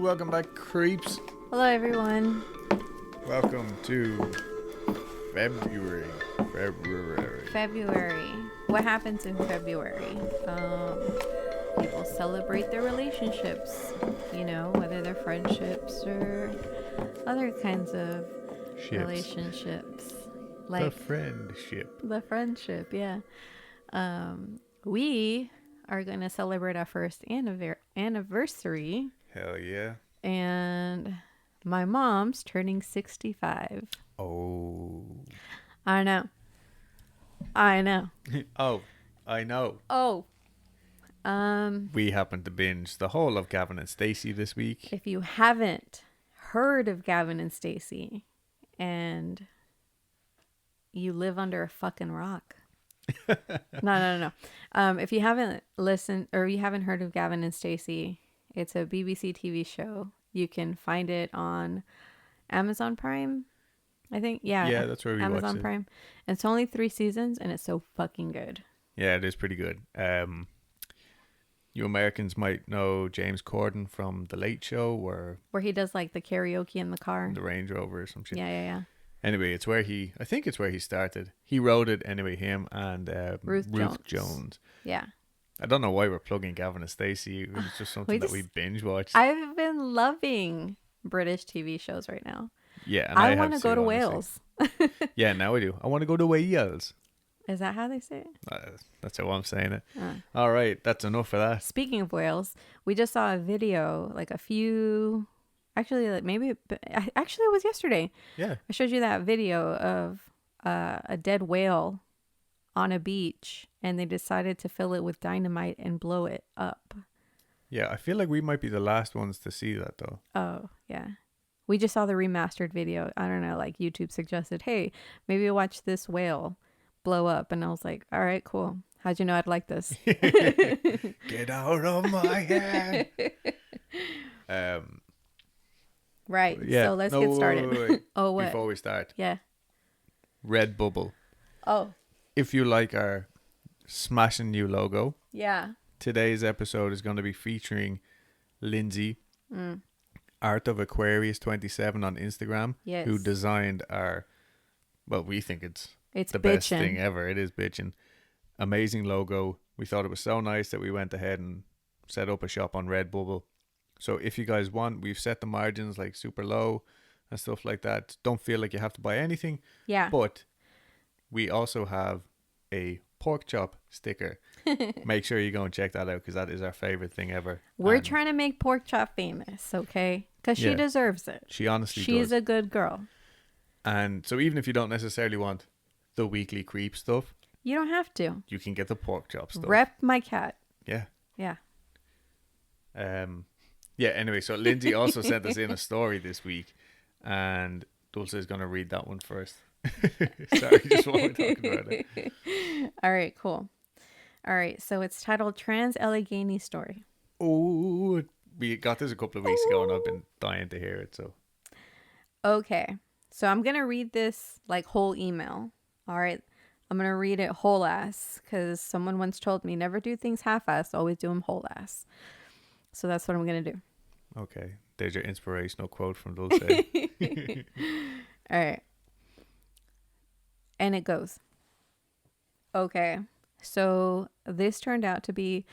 welcome back, creeps. Hello, everyone. Welcome to February. February. What happens in February? People celebrate their relationships, you know, whether they're friendships or other kinds of relationships. Like the friendship. The friendship, yeah. We are going to celebrate our first anniversary. Hell yeah. And my mom's turning 65. Oh. I know. Oh, I know. Oh. We happened to binge the whole of Gavin and Stacey this week. If you haven't heard of Gavin and Stacey and you live under a fucking rock. No. If you haven't listened or you haven't heard of Gavin and Stacey, it's a BBC TV show. You can find it on Amazon Prime, I think. Yeah, that's where we Amazon watched Prime. And it's only 3 seasons, and it's so fucking good. Yeah, it is pretty good. You Americans might know James Corden from The Late Show, where he does like the karaoke in the car, the Range Rover or some shit. Yeah. Anyway, I think it's where he started. He wrote it anyway, him and Ruth Jones. Yeah. I don't know why we're plugging Gavin and Stacey. It was just something that we binge watched. I've been loving British TV shows right now. Yeah, and I want to go to Wales. Yeah, now I do. I want to go to Wales. Is that how they say it? That's how I'm saying it. All right, that's enough for that. Speaking of Wales, we just saw a video, like a few... Actually, it was yesterday. Yeah. I showed you that video of a dead whale on a beach, and they decided to fill it with dynamite and blow it up. Yeah, I feel like we might be the last ones to see that, though. Oh, yeah. We just saw the remastered video. I don't know, like YouTube suggested, hey, maybe watch this whale blow up. And I was like, all right, cool. How'd you know I'd like this? Get out of my head. Right. Yeah. So let's get started. Wait. Oh, what? Before we start. Yeah. Redbubble. Oh. If you like our smashing new logo. Yeah. Today's episode is going to be featuring Lindsay, Art of Aquarius 27 on Instagram, yes, who designed we think it's the bitchin'. best thing ever. It is bitchin'. Amazing logo. We thought it was so nice that we went ahead and set up a shop on Redbubble. So if you guys want, we've set the margins like super low and stuff like that. Don't feel like you have to buy anything. Yeah. But we also have a pork chop sticker. Make sure you go and check that out because that is our favorite thing ever. We're trying to make pork chop famous, okay? Because she deserves it. She honestly does. She's a good girl. And so even if you don't necessarily want the weekly creep stuff, you don't have to. You can get the pork chop stuff. Rep my cat. Yeah. Yeah. Yeah, anyway, so Lindsay also sent us in a story this week, and Dulce is going to read that one first. Sorry, just while we're talking about it. All right, cool. All right, so it's titled Trans Allegheny Story. Oh, we got this a couple of weeks ago, and I've been dying to hear it. So, okay, so I'm going to read this like whole email. All right, I'm going to read it whole ass because someone once told me never do things half ass, always do them whole ass. So that's what I'm going to do. Okay. There's your inspirational quote from Dulce. All right. And it goes. Okay. So this turned out to be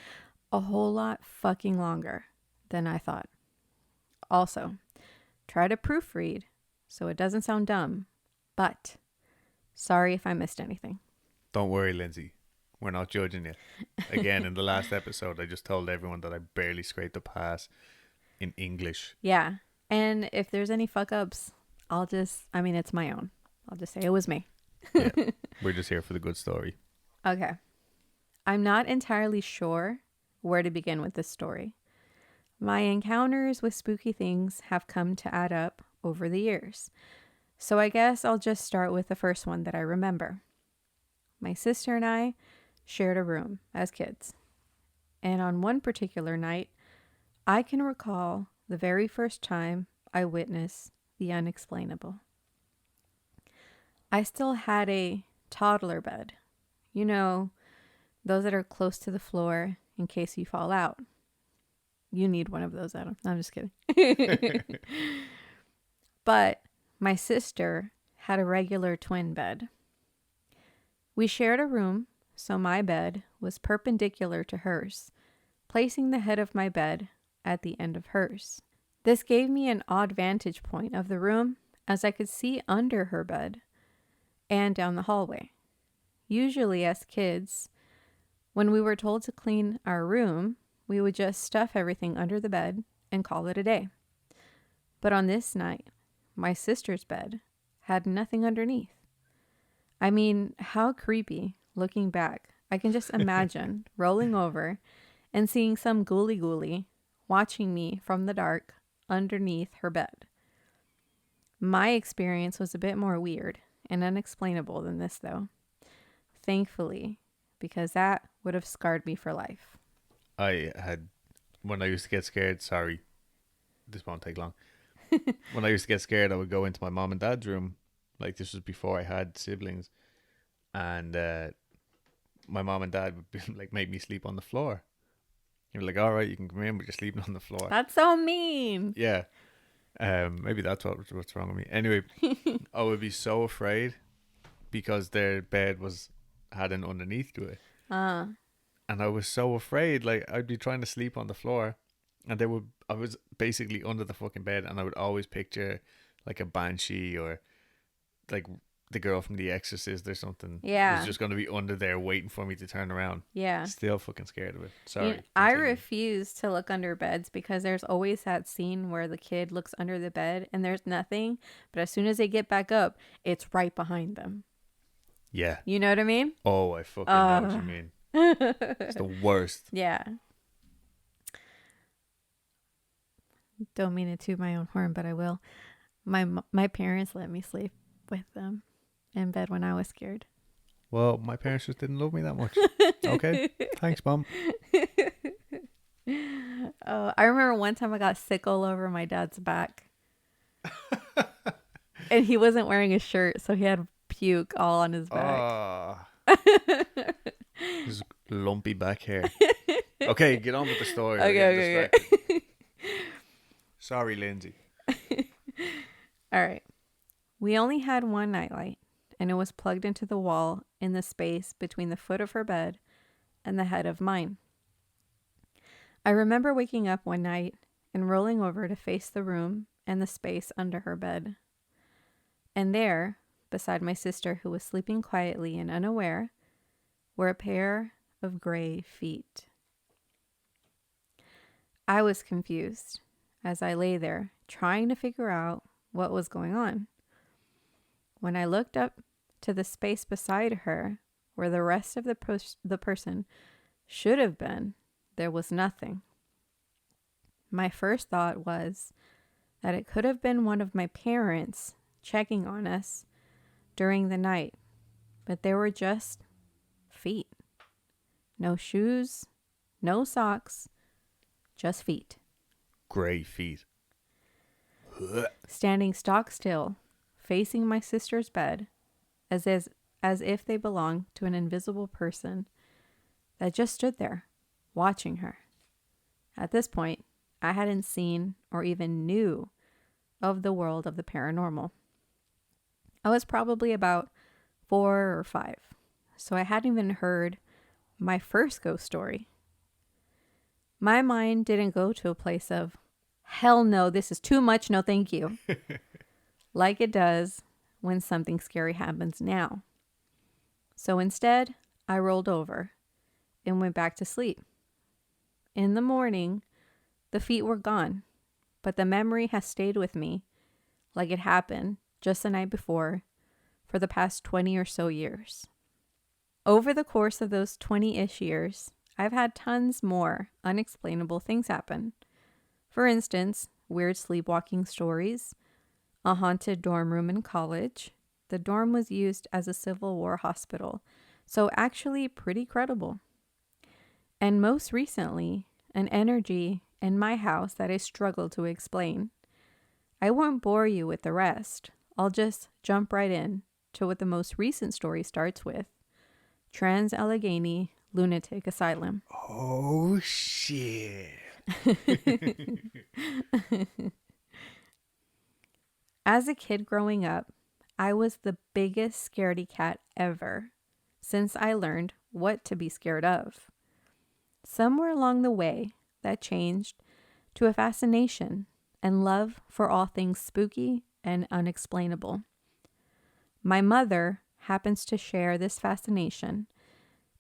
a whole lot fucking longer than I thought. Also, try to proofread so it doesn't sound dumb, but sorry if I missed anything. Don't worry, Lindsay. We're not judging you. Again, in the last episode, I just told everyone that I barely scraped the pass in English. Yeah. And if there's any fuck ups, it's my own. I'll just say it was me. Yeah. We're just here for the good story. Okay. I'm not entirely sure where to begin with this story. My encounters with spooky things have come to add up over the years. So I guess I'll just start with the first one that I remember. My sister and I shared a room as kids. And on one particular night, I can recall the very first time I witnessed the unexplainable. I still had a toddler bed. You know, those that are close to the floor in case you fall out. You need one of those, Adam. I'm just kidding. But my sister had a regular twin bed. We shared a room, so my bed was perpendicular to hers, placing the head of my bed at the end of hers. This gave me an odd vantage point of the room as I could see under her bed and down the hallway. Usually as kids, when we were told to clean our room, we would just stuff everything under the bed and call it a day. But on this night, my sister's bed had nothing underneath. I mean, how creepy, looking back. I can just imagine rolling over and seeing some ghoulie watching me from the dark underneath her bed. My experience was a bit more weird and unexplainable than this, though. Thankfully, because that would have scarred me for life. When I used to get scared, sorry, this won't take long. When I used to get scared, I would go into my mom and dad's room. Like, this was before I had siblings. And my mom and dad would be, like, make me sleep on the floor. You're like, all right, you can come in, but you're sleeping on the floor. That's so mean. Yeah. Maybe that's what's wrong with me. Anyway, I would be so afraid because their bed had an underneath to it. And I was so afraid. Like, I'd be trying to sleep on the floor, and I was basically under the fucking bed, and I would always picture like a banshee or like the girl from The Exorcist or something. Yeah. Was just going to be under there waiting for me to turn around. Yeah. Still fucking scared of it. Sorry. You know, I refuse to look under beds because there's always that scene where the kid looks under the bed and there's nothing, but as soon as they get back up, it's right behind them. Yeah. You know what I mean? Oh, I fucking know what you mean. It's the worst. Yeah. Don't mean to toot my own horn, but I will. My parents let me sleep with them in bed when I was scared. Well, my parents just didn't love me that much. Okay. Thanks, Mom. Oh, I remember one time I got sick all over my dad's back. And he wasn't wearing a shirt, so he had puke all on his back. His lumpy back hair. Okay, get on with the story. Okay. Sorry, Lindsay. All right. We only had one nightlight, and it was plugged into the wall in the space between the foot of her bed and the head of mine. I remember waking up one night and rolling over to face the room and the space under her bed. And there, beside my sister, who was sleeping quietly and unaware, were a pair of gray feet. I was confused as I lay there trying to figure out what was going on. When I looked up to the space beside her, where the rest of the person should have been, there was nothing. My first thought was that it could have been one of my parents checking on us during the night, but there were just feet. No shoes, no socks, just feet. Gray feet. Standing stock still, facing my sister's bed, as if they belonged to an invisible person that just stood there, watching her. At this point, I hadn't seen or even knew of the world of the paranormal. I was probably about 4 or 5, so I hadn't even heard my first ghost story. My mind didn't go to a place of, hell no, this is too much, no thank you. Like it does when something scary happens now. So instead, I rolled over and went back to sleep. In the morning, the feet were gone, but the memory has stayed with me like it happened just the night before for the past 20 or so years. Over the course of those 20-ish years, I've had tons more unexplainable things happen. For instance, weird sleepwalking stories, a haunted dorm room in college. The dorm was used as a Civil War hospital, so actually pretty credible. And most recently, an energy in my house that I struggle to explain. I won't bore you with the rest. I'll just jump right in to what the most recent story starts with. Trans Allegheny Lunatic Asylum. Oh, shit. As a kid growing up, I was the biggest scaredy cat ever since I learned what to be scared of. Somewhere along the way, that changed to a fascination and love for all things spooky and unexplainable. My mother happens to share this fascination,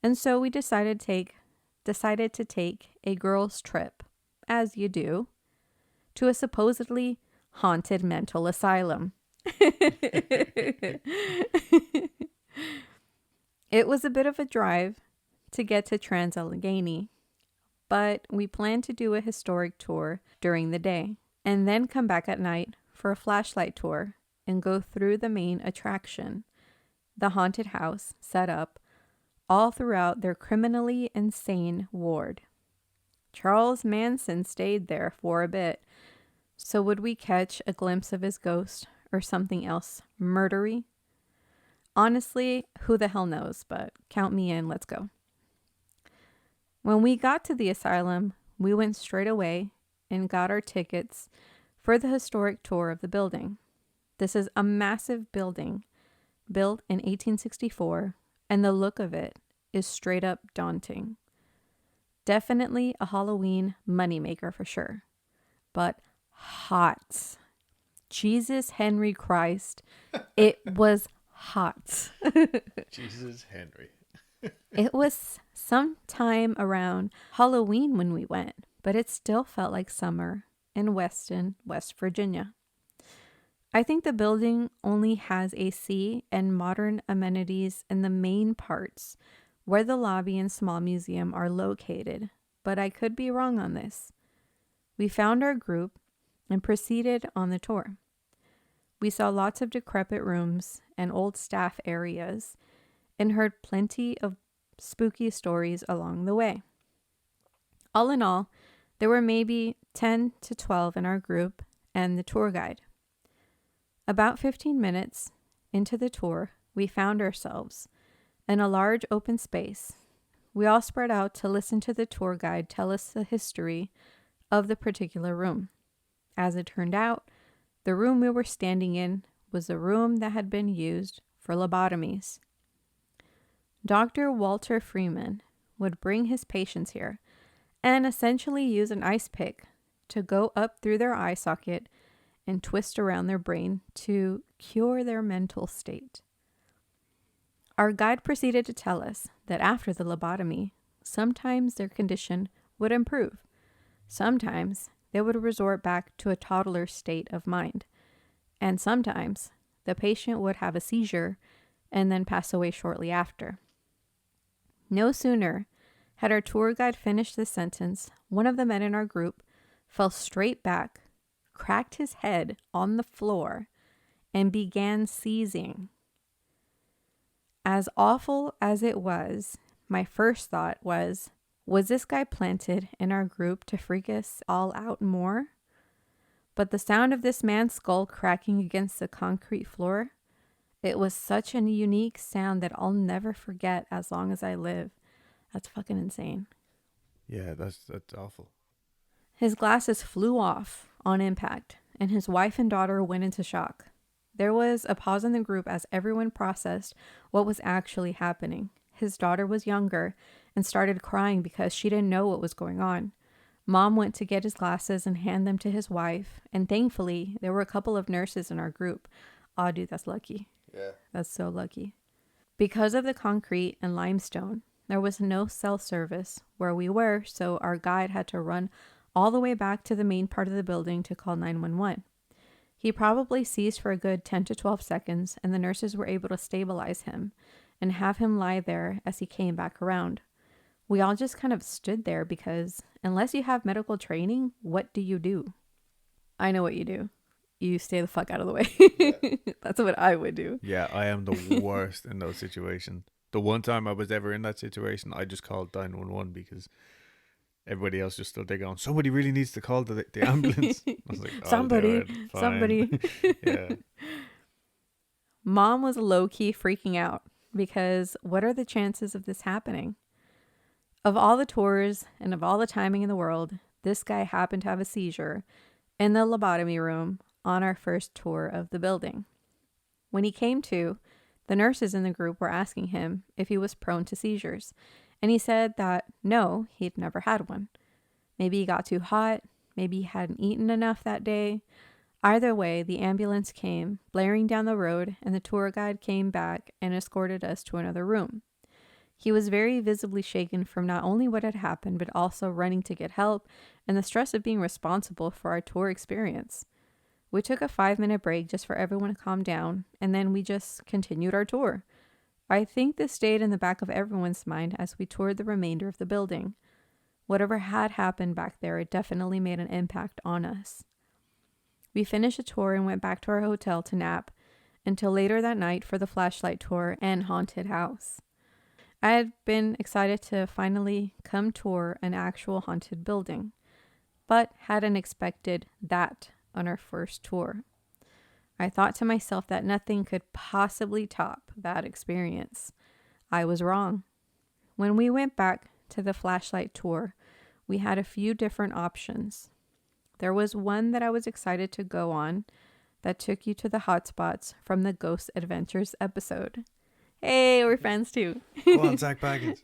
and so we decided to take a girls' trip, as you do, to a supposedly haunted mental asylum. It was a bit of a drive to get to Trans-Allegheny, but we planned to do a historic tour during the day and then come back at night for a flashlight tour and go through the main attraction, the haunted house set up all throughout their criminally insane ward. Charles Manson stayed there for a bit, so would we catch a glimpse of his ghost or something else murdery? Honestly, who the hell knows, but count me in, let's go. When we got to the asylum, we went straight away and got our tickets for the historic tour of the building. This is a massive building built in 1864, and the look of it is straight up daunting. Definitely a Halloween moneymaker for sure, but hot. Jesus Henry Christ, it was hot. Jesus Henry. It was sometime around Halloween when we went, but it still felt like summer in Weston, West Virginia. I think the building only has AC and modern amenities in the main parts where the lobby and small museum are located, but I could be wrong on this. We found our group and proceeded on the tour. We saw lots of decrepit rooms and old staff areas and heard plenty of spooky stories along the way. All in all, there were maybe 10 to 12 in our group and the tour guide. About 15 minutes into the tour, we found ourselves in a large open space. We all spread out to listen to the tour guide tell us the history of the particular room. As it turned out, the room we were standing in was a room that had been used for lobotomies. Dr. Walter Freeman would bring his patients here and essentially use an ice pick to go up through their eye socket and twist around their brain to cure their mental state. Our guide proceeded to tell us that after the lobotomy, sometimes their condition would improve. Sometimes they would resort back to a toddler state of mind. And sometimes the patient would have a seizure and then pass away shortly after. No sooner had our tour guide finished this sentence, one of the men in our group fell straight back, cracked his head on the floor, and began seizing. As awful as it was, my first thought was this guy planted in our group to freak us all out more? But the sound of this man's skull cracking against the concrete floor, it was such a unique sound that I'll never forget as long as I live. That's fucking insane. Yeah, that's awful. His glasses flew off on impact, and his wife and daughter went into shock. There was a pause in the group as everyone processed what was actually happening. His daughter was younger and started crying because she didn't know what was going on. Mom went to get his glasses and hand them to his wife, and thankfully, there were a couple of nurses in our group. Aw, dude, that's lucky. Yeah. That's so lucky. Because of the concrete and limestone, there was no cell service where we were, so our guide had to run all the way back to the main part of the building to call 911. He probably seized for a good 10 to 12 seconds, and the nurses were able to stabilize him and have him lie there as he came back around. We all just kind of stood there because unless you have medical training, what do you do? I know what you do. You stay the fuck out of the way. Yeah. That's what I would do. Yeah, I am the worst in those situations. The one time I was ever in that situation, I just called 911 because everybody else just stood there going, somebody really needs to call the ambulance. I was like, somebody. Yeah. Mom was low-key freaking out because what are the chances of this happening? Of all the tours and of all the timing in the world, this guy happened to have a seizure in the lobotomy room on our first tour of the building. When he came to, the nurses in the group were asking him if he was prone to seizures, and he said that no, he'd never had one. Maybe he got too hot, maybe he hadn't eaten enough that day. Either way, the ambulance came blaring down the road, and the tour guide came back and escorted us to another room. He was very visibly shaken from not only what had happened, but also running to get help and the stress of being responsible for our tour experience. We took a 5-minute break just for everyone to calm down, and then we just continued our tour. I think this stayed in the back of everyone's mind as we toured the remainder of the building. Whatever had happened back there, it definitely made an impact on us. We finished the tour and went back to our hotel to nap until later that night for the flashlight tour and haunted house. I had been excited to finally come tour an actual haunted building, but hadn't expected that on our first tour. I thought to myself that nothing could possibly top that experience. I was wrong. When we went back to the flashlight tour, we had a few different options. There was one that I was excited to go on that took you to the hotspots from the Ghost Adventures episode. Hey, we're friends too. Go on, Zach Baggins.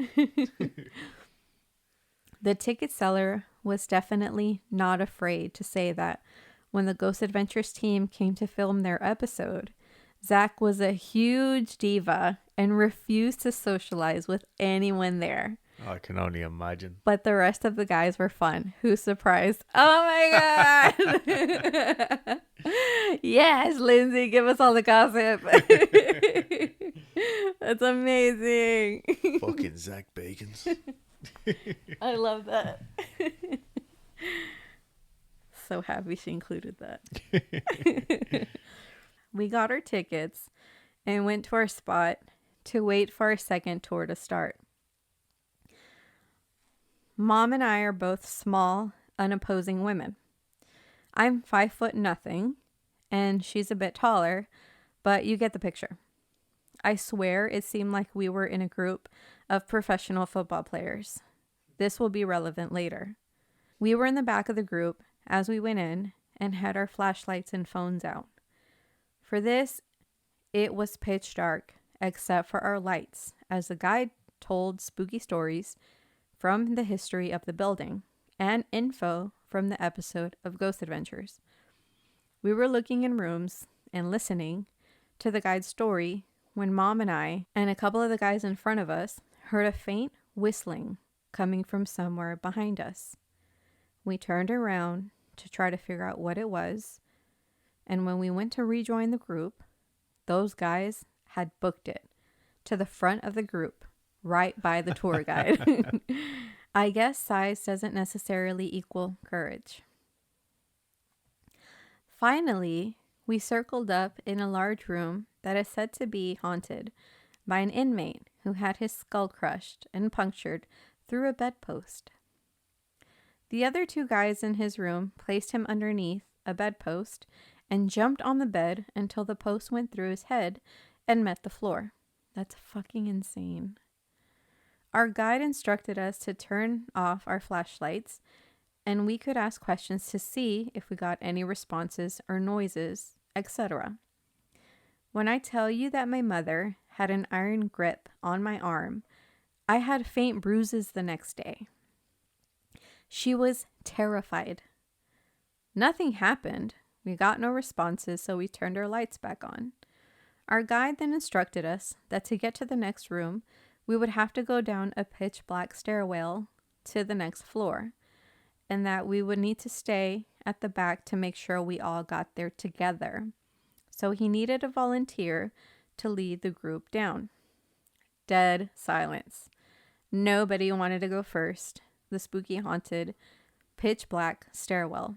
The ticket seller was definitely not afraid to say that when the Ghost Adventures team came to film their episode, Zach was a huge diva and refused to socialize with anyone there. I can only imagine. But the rest of the guys were fun. Who's surprised? Oh my God. Yes, Lindsay, give us all the gossip. That's amazing. Fucking Zach Bacons. I love that. So happy she included that. We got our tickets and went to our spot to wait for our second tour to start. Mom and I are both small, unopposing women. I'm 5 nothing, and she's a bit taller, but you get the picture. I swear it seemed like we were in a group of professional football players. This will be relevant later. We were in the back of the group as we went in and had our flashlights and phones out. For this, it was pitch dark, except for our lights, as the guide told spooky stories from the history of the building and info from the episode of Ghost Adventures. We were looking in rooms and listening to the guide's story when Mom and I and a couple of the guys in front of us heard a faint whistling coming from somewhere behind us. We turned around to try to figure out what it was, and when we went to rejoin the group, those guys had booked it to the front of the group, right by the tour guide. I guess size doesn't necessarily equal courage. Finally, we circled up in a large room that is said to be haunted by an inmate who had his skull crushed and punctured through a bedpost. The other two guys in his room placed him underneath a bedpost and jumped on the bed until the post went through his head and met the floor. That's fucking insane. Our guide instructed us to turn off our flashlights, and we could ask questions to see if we got any responses or noises, etc. When I tell you that my mother had an iron grip on my arm, I had faint bruises the next day. She was terrified. Nothing happened. We got no responses, so we turned our lights back on. Our guide then instructed us that to get to the next room, we would have to go down a pitch black stairwell to the next floor, and that we would need to stay at the back to make sure we all got there together. So he needed a volunteer to lead the group down. Dead silence. Nobody wanted to go first. The spooky haunted pitch black stairwell.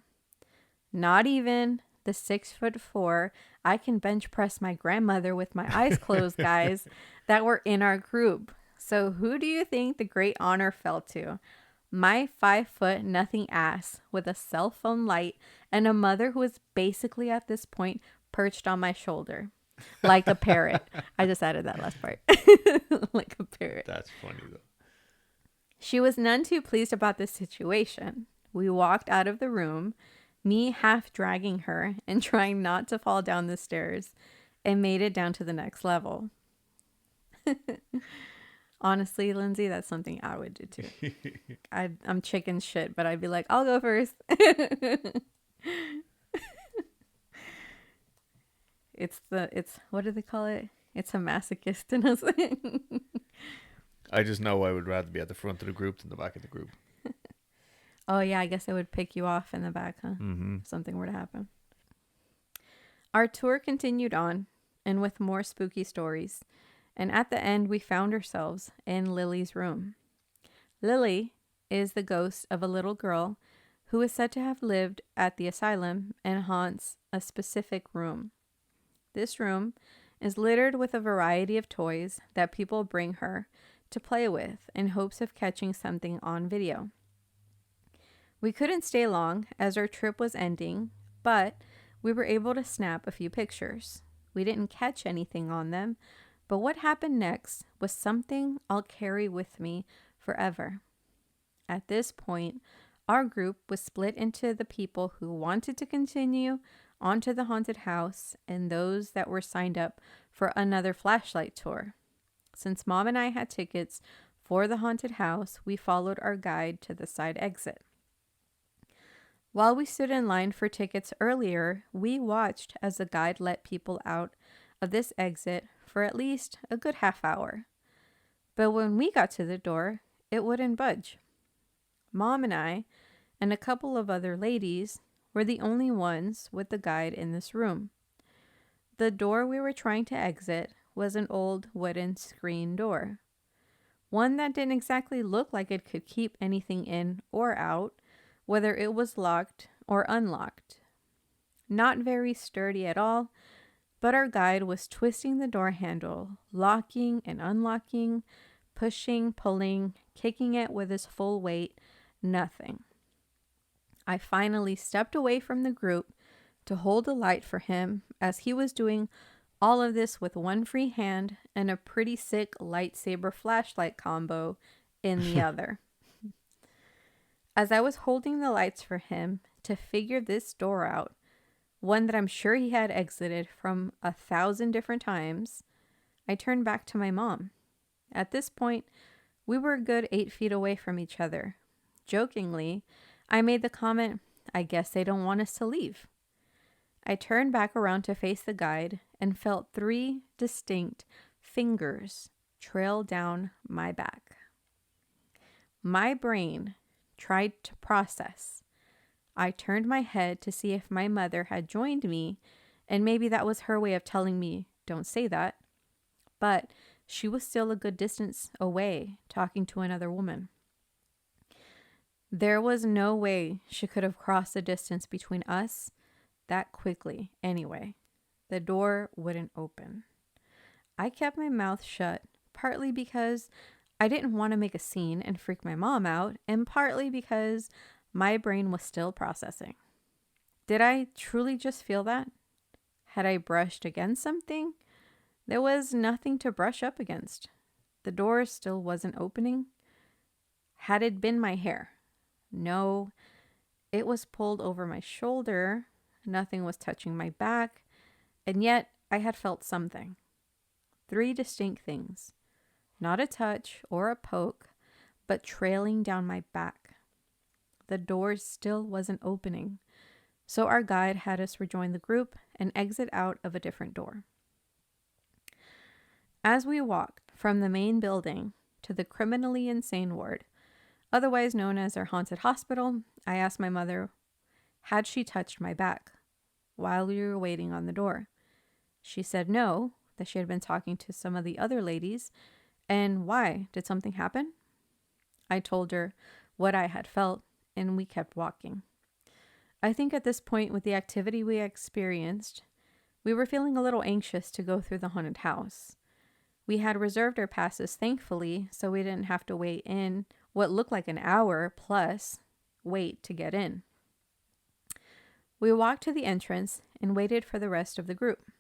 Not even the 6'4" I can bench press my grandmother with my eyes closed guys that were in our group. So who do you think the great honor fell to? My 5 nothing ass with a cell phone light and a mother who was basically at this point perched on my shoulder like a parrot. I just added that last part. Like a parrot. That's funny though. She was none too pleased about this situation, We walked out of the room, me half dragging her and trying not to fall down the stairs, and made it down to the next level. Honestly, Lindsay, that's something I would do too. I'm chicken shit, but I'd be like, I'll go first. It's what do they call it? It's a masochist in us. I just know I would rather be at the front of the group than the back of the group. Oh yeah, I guess I would pick you off in the back, huh? Mm-hmm. If something were to happen. Our tour continued on, and with more spooky stories. And at the end, we found ourselves in Lily's room. Lily is the ghost of a little girl who is said to have lived at the asylum and haunts a specific room. This room is littered with a variety of toys that people bring her to play with in hopes of catching something on video. We couldn't stay long as our trip was ending, but we were able to snap a few pictures. We didn't catch anything on them, but what happened next was something I'll carry with me forever. At this point, our group was split into the people who wanted to continue onto the haunted house and those that were signed up for another flashlight tour. Since Mom and I had tickets for the haunted house, we followed our guide to the side exit. While we stood in line for tickets earlier, we watched as the guide let people out of this exit for at least a good half hour. But when we got to the door, it wouldn't budge. Mom and I, and a couple of other ladies, were the only ones with the guide in this room. The door we were trying to exit was an old wooden screen door. One that didn't exactly look like it could keep anything in or out, whether it was locked or unlocked. Not very sturdy at all, but our guide was twisting the door handle, locking and unlocking, pushing, pulling, kicking it with his full weight, nothing. I finally stepped away from the group to hold the light for him as he was doing all of this with one free hand and a pretty sick lightsaber flashlight combo in the other. As I was holding the lights for him to figure this door out, one that I'm sure he had exited from 1,000 different times, I turned back to my mom. At this point, we were a good 8 feet away from each other. Jokingly, I made the comment, I guess they don't want us to leave. I turned back around to face the guide and felt 3 distinct fingers trail down my back. My brain tried to process. I turned my head to see if my mother had joined me, and maybe that was her way of telling me, don't say that. But she was still a good distance away, talking to another woman. There was no way she could have crossed the distance between us that quickly anyway. The door wouldn't open. I kept my mouth shut, partly because I didn't want to make a scene and freak my mom out, and partly because my brain was still processing. Did I truly just feel that? Had I brushed against something? There was nothing to brush up against. The door still wasn't opening. Had it been my hair? No. It was pulled over my shoulder. Nothing was touching my back. And yet I had felt something. 3 distinct things. Not a touch or a poke, but trailing down my back. The door still wasn't opening, so our guide had us rejoin the group and exit out of a different door. As we walked from the main building to the criminally insane ward, otherwise known as our haunted hospital, I asked my mother, had she touched my back while we were waiting on the door? She said no, that she had been talking to some of the other ladies. And why? Did something happen? I told her what I had felt, and we kept walking. I think at this point, with the activity we experienced, we were feeling a little anxious to go through the haunted house. We had reserved our passes, thankfully, so we didn't have to wait in what looked like an hour plus wait to get in. We walked to the entrance and waited for the rest of the group.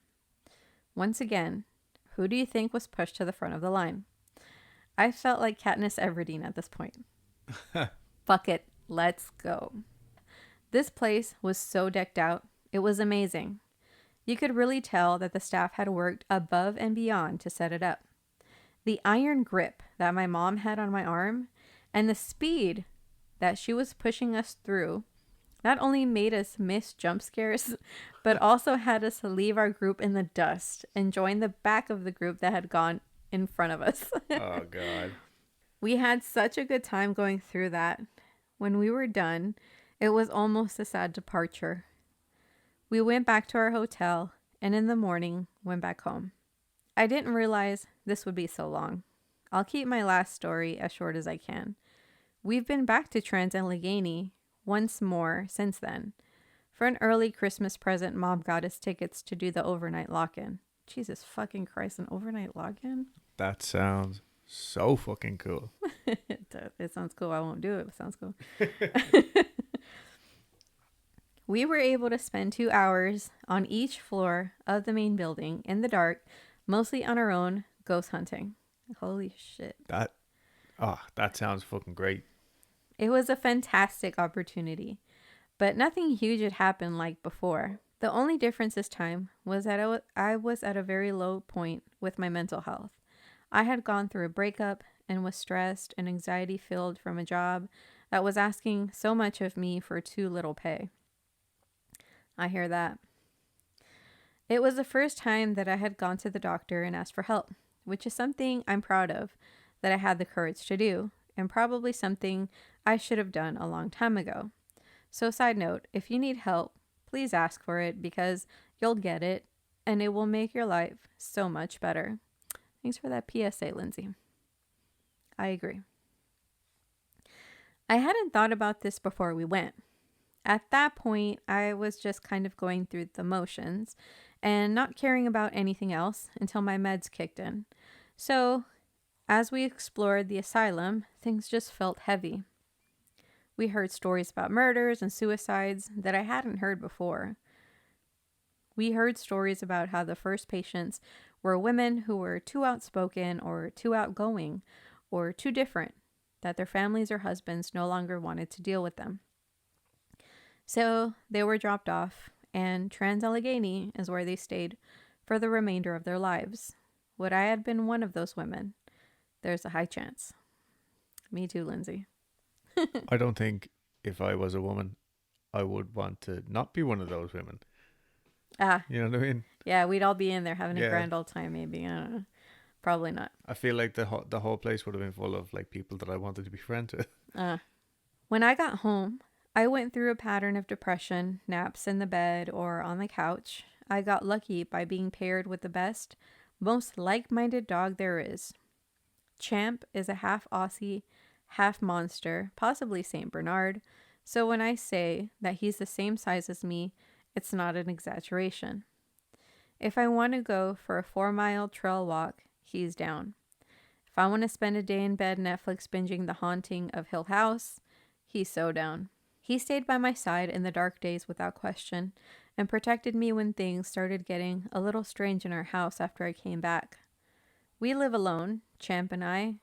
Once again, who do you think was pushed to the front of the line? I felt like Katniss Everdeen at this point. Fuck it. Let's go. This place was so decked out. It was amazing. You could really tell that the staff had worked above and beyond to set it up. The iron grip that my mom had on my arm and the speed that she was pushing us through not only made us miss jump scares, but also had us leave our group in the dust and join the back of the group that had gone in front of us. Oh, God. We had such a good time going through that. When we were done, it was almost a sad departure. We went back to our hotel and in the morning went back home. I didn't realize this would be so long. I'll keep my last story as short as I can. We've been back to Trans-Allegheny once more since then. For an early Christmas present, Mom got us tickets to do the overnight lock-in. Jesus fucking Christ, an overnight lock-in? That sounds so fucking cool. It sounds cool. I won't do it, but it sounds cool. We were able to spend 2 hours on each floor of the main building in the dark, mostly on our own, ghost hunting. Holy shit. That sounds fucking great. It was a fantastic opportunity, but nothing huge had happened like before. The only difference this time was that I was at a very low point with my mental health. I had gone through a breakup and was stressed and anxiety filled from a job that was asking so much of me for too little pay. I hear that. It was the first time that I had gone to the doctor and asked for help, which is something I'm proud of that I had the courage to do, and probably something I should have done a long time ago. So side note, if you need help, please ask for it because you'll get it and it will make your life so much better. Thanks for that PSA, Lindsay. I agree. I hadn't thought about this before we went. At that point, I was just kind of going through the motions and not caring about anything else until my meds kicked in. So, as we explored the asylum, things just felt heavy. We heard stories about murders and suicides that I hadn't heard before. We heard stories about how the first patients were women who were too outspoken or too outgoing or too different, that their families or husbands no longer wanted to deal with them. So they were dropped off, and Trans-Allegheny is where they stayed for the remainder of their lives. Would I have been one of those women? There's a high chance. Me too, Lindsay. I don't think if I was a woman, I would want to not be one of those women. You know what I mean? Yeah, we'd all be in there having a grand old time, maybe. I don't know. Probably not. I feel like the whole place would have been full of like people that I wanted to be friends with. When I got home, I went through a pattern of depression, naps in the bed or on the couch. I got lucky by being paired with the best, most like-minded dog there is. Champ is a half Aussie, half monster, possibly St. Bernard. So when I say that he's the same size as me, it's not an exaggeration. If I want to go for a 4-mile trail walk, he's down. If I want to spend a day in bed Netflix binging The Haunting of Hill House, he's so down. He stayed by my side in the dark days without question and protected me when things started getting a little strange in our house after I came back. We live alone, Champ and I,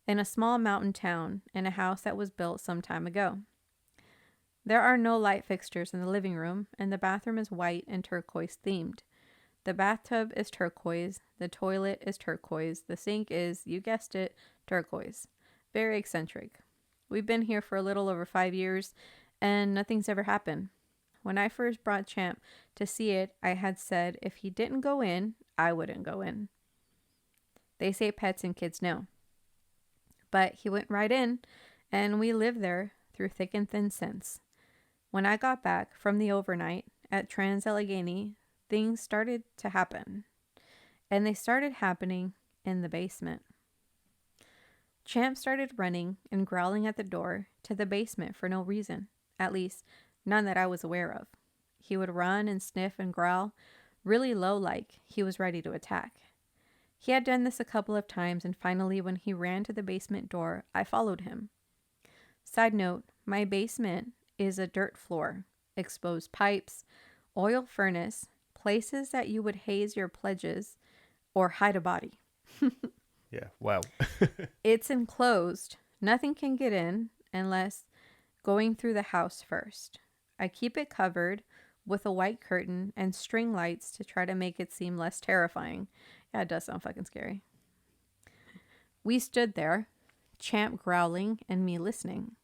in a small mountain town in a house that was built some time ago. There are no light fixtures in the living room, and the bathroom is white and turquoise themed. The bathtub is turquoise, the toilet is turquoise, the sink is, you guessed it, turquoise. Very eccentric. We've been here for a little over 5 years, and nothing's ever happened. When I first brought Champ to see it, I had said if he didn't go in, I wouldn't go in. They say pets and kids know. But he went right in, and we lived there through thick and thin since. When I got back from the overnight at Trans-Allegheny, things started to happen. And they started happening in the basement. Champ started running and growling at the door to the basement for no reason, at least none that I was aware of. He would run and sniff and growl, really low like he was ready to attack. He had done this a couple of times, and finally when he ran to the basement door, I followed him. Side note, my basement is a dirt floor, exposed pipes, oil furnace, places that you would haze your pledges or hide a body. Yeah, wow. It's enclosed. Nothing can get in unless going through the house first. I keep it covered with a white curtain and string lights to try to make it seem less terrifying. Yeah, it does sound fucking scary. We stood there, Champ growling and me listening.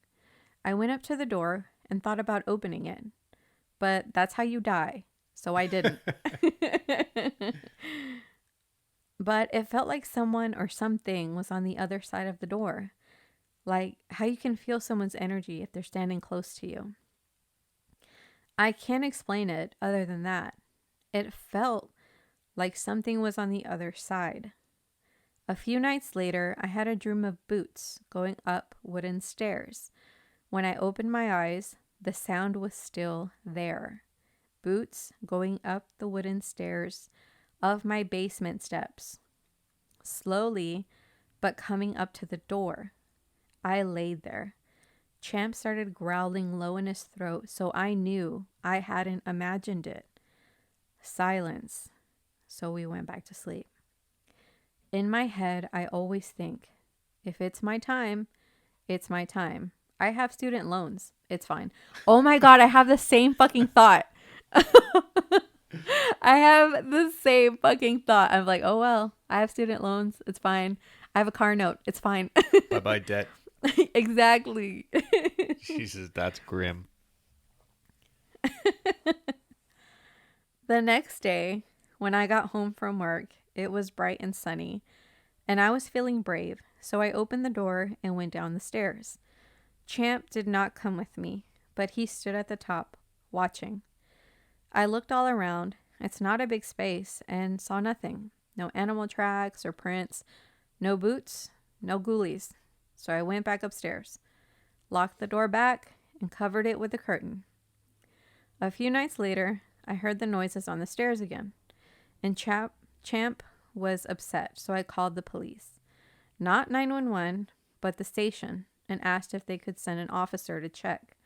I went up to the door and thought about opening it, but that's how you die, so I didn't. But it felt like someone or something was on the other side of the door. Like how you can feel someone's energy if they're standing close to you. I can't explain it other than that. It felt like something was on the other side. A few nights later, I had a dream of boots going up wooden stairs. When I opened my eyes, the sound was still there. Boots going up the wooden stairs of my basement steps. Slowly, but coming up to the door. I laid there. Champ started growling low in his throat, so I knew I hadn't imagined it. Silence. So we went back to sleep. In my head, I always think, if it's my time, it's my time. I have student loans. It's fine. Oh my God, I have the same fucking thought. I have the same fucking thought. I'm like, oh well, I have student loans. It's fine. I have a car note. It's fine. Bye-bye debt. Exactly. Jesus, that's grim. The next day, when I got home from work, it was bright and sunny, and I was feeling brave, so I opened the door and went down the stairs. Champ did not come with me, but he stood at the top, watching. I looked all around. It's not a big space, and saw nothing. No animal tracks or prints, no boots, no ghoulies. So I went back upstairs, locked the door back, and covered it with a curtain. A few nights later, I heard the noises on the stairs again, and Champ was upset, so I called the police. Not 911, but the station, and asked if they could send an officer to check.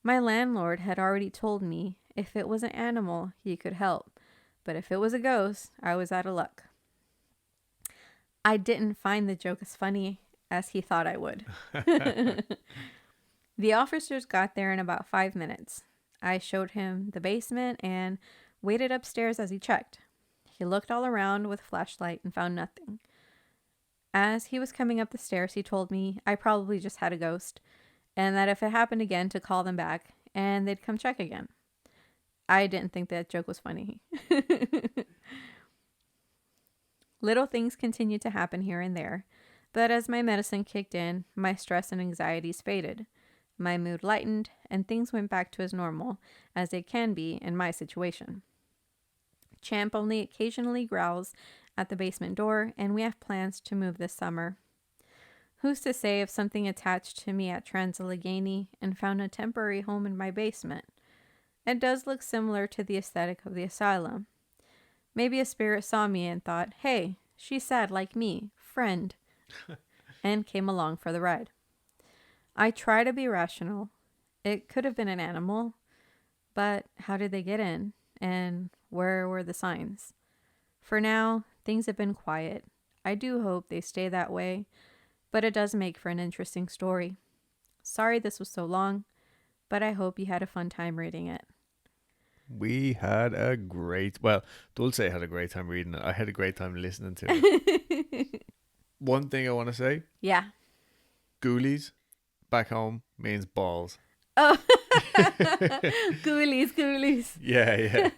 My landlord had already told me if it was an animal, he could help, but if it was a ghost, I was out of luck. I didn't find the joke as funny as he thought I would. The officers got there in about 5 minutes. I showed him the basement and waited upstairs as he checked. He looked all around with a flashlight and found nothing. As he was coming up the stairs, he told me I probably just had a ghost, and that if it happened again to call them back and they'd come check again. I didn't think that joke was funny. Little things continued to happen here and there, but as my medicine kicked in, my stress and anxieties faded. My mood lightened, and things went back to as normal as they can be in my situation. Champ only occasionally growls at the basement door, and we have plans to move this summer. Who's to say if something attached to me at Trans-Allegheny and found a temporary home in my basement? It does look similar to the aesthetic of the asylum. Maybe a spirit saw me and thought, hey, she's sad like me, friend, and came along for the ride. I try to be rational. It could have been an animal, but how did they get in? And where were the signs? For now, things have been quiet. I do hope they stay that way, but it does make for an interesting story. Sorry this was so long, but I hope you had a fun time reading it. We had a great, well, Dulce had a great time reading it. I had a great time listening to it. One thing I want to say. Yeah. Ghoulies back home means balls. Oh, ghoulies. Yeah.